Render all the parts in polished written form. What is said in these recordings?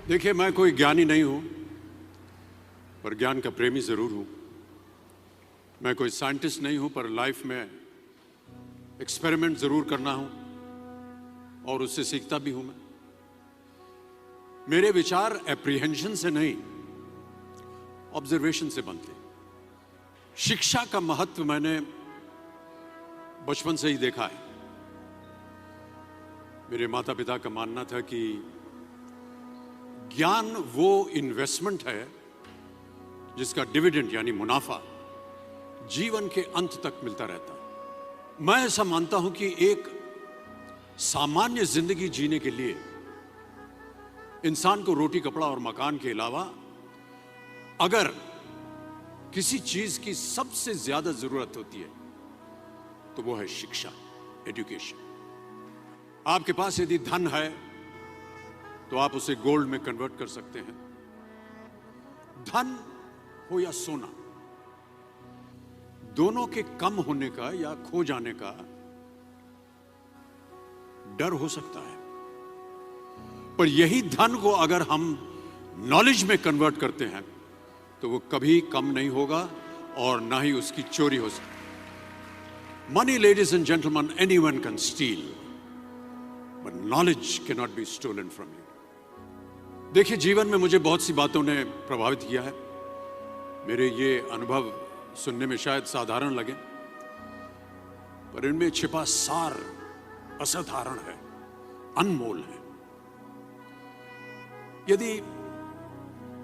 देखिए, मैं कोई ज्ञानी नहीं हूं, पर ज्ञान का प्रेमी जरूर हूं। मैं कोई साइंटिस्ट नहीं हूं, पर लाइफ में एक्सपेरिमेंट जरूर करना हूं और उससे सीखता भी हूं। मेरे विचार एप्रीहेंशन से नहीं, ऑब्जर्वेशन से बनते हैं। शिक्षा का महत्व मैंने बचपन से ही देखा है। मेरे माता पिता का मानना था कि ज्ञान वो इन्वेस्टमेंट है जिसका डिविडेंड यानी मुनाफा जीवन के अंत तक मिलता रहता है। मैं ऐसा मानता हूं कि एक सामान्य जिंदगी जीने के लिए इंसान को रोटी कपड़ा और मकान के अलावा अगर किसी चीज की सबसे ज्यादा जरूरत होती है तो वो है शिक्षा, एजुकेशन। आपके पास यदि धन है तो आप उसे गोल्ड में कन्वर्ट कर सकते हैं। धन हो या सोना, दोनों के कम होने का या खो जाने का डर हो सकता है, पर यही धन को अगर हम नॉलेज में कन्वर्ट करते हैं तो वो कभी कम नहीं होगा और ना ही उसकी चोरी हो सकती। Money, ladies and gentleman, anyone can steal, but knowledge can not be stolen from you. देखिए, जीवन में मुझे बहुत सी बातों ने प्रभावित किया है। मेरे ये अनुभव सुनने में शायद साधारण लगे, पर इनमें छिपा सार असाधारण है, अनमोल है। यदि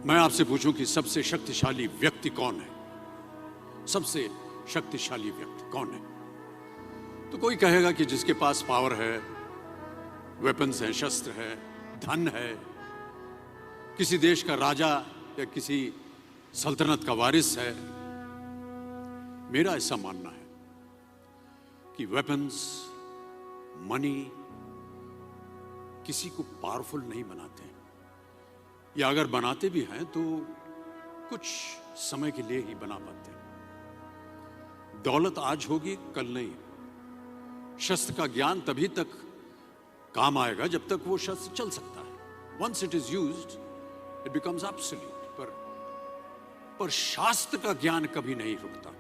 मैं आपसे पूछूं कि सबसे शक्तिशाली व्यक्ति कौन है, सबसे शक्तिशाली व्यक्ति कौन है, तो कोई कहेगा कि जिसके पास पावर है, वेपन्स हैं, शस्त्र है, धन है, किसी देश का राजा या किसी सल्तनत का वारिस है। मेरा ऐसा मानना है कि वेपन्स, मनी किसी को पावरफुल नहीं बनाते, या अगर बनाते भी हैं तो कुछ समय के लिए ही बना पाते हैं। दौलत आज होगी, कल नहीं। शस्त्र का ज्ञान तभी तक काम आएगा जब तक वो शस्त्र चल सकता है। Once it is used it becomes absolute. पर शास्त्र का ज्ञान कभी नहीं रुकता।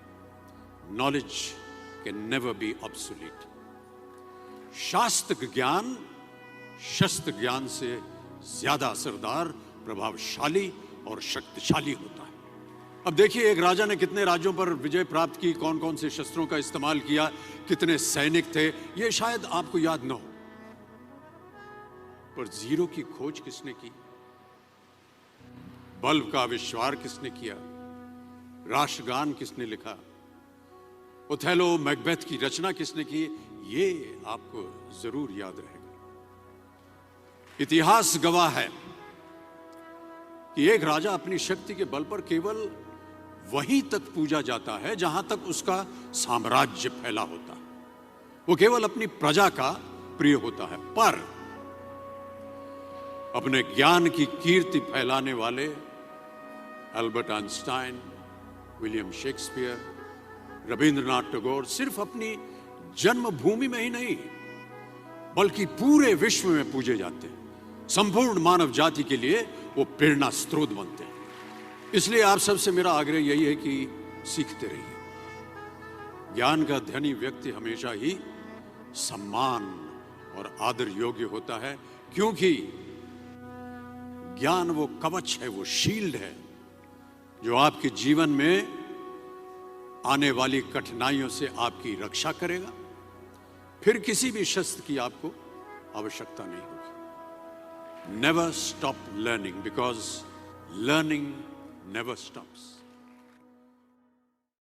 Knowledge can never be obsolete. शास्त्र ज्ञान शस्त्र ज्ञान से ज्यादा असरदार, प्रभावशाली और शक्तिशाली होता है। अब देखिए, एक राजा ने कितने राज्यों पर विजय प्राप्त की, कौन कौन से शस्त्रों का इस्तेमाल किया, कितने सैनिक थे, ये शायद आपको याद न हो, पर जीरो की खोज किसने की, बल्ब का आविष्कार किसने किया, राष्ट्रगान किसने लिखा, ओथेलो, मैकबेथ की रचना किसने की, ये आपको जरूर याद रहेगा। इतिहास गवाह है कि एक राजा अपनी शक्ति के बल पर केवल वहीं तक पूजा जाता है जहां तक उसका साम्राज्य फैला होता है। वो केवल अपनी प्रजा का प्रिय होता है। पर अपने ज्ञान की कीर्ति फैलाने वाले Albert Einstein, William Shakespeare, Rabindranath Tagore सिर्फ अपनी जन्मभूमि में ही नहीं बल्कि पूरे विश्व में पूजे जाते हैं। संपूर्ण मानव जाति के लिए वो प्रेरणा स्रोत बनते हैं। इसलिए आप सबसे मेरा आग्रह यही है कि सीखते रहिए। ज्ञान का धनी व्यक्ति हमेशा ही सम्मान और आदर योग्य होता है, क्योंकि ज्ञान वो कवच है, वो शील्ड है जो आपके जीवन में आने वाली कठिनाइयों से आपकी रक्षा करेगा। फिर किसी भी शस्त्र की आपको आवश्यकता नहीं होगी। Never stop learning, because learning never stops.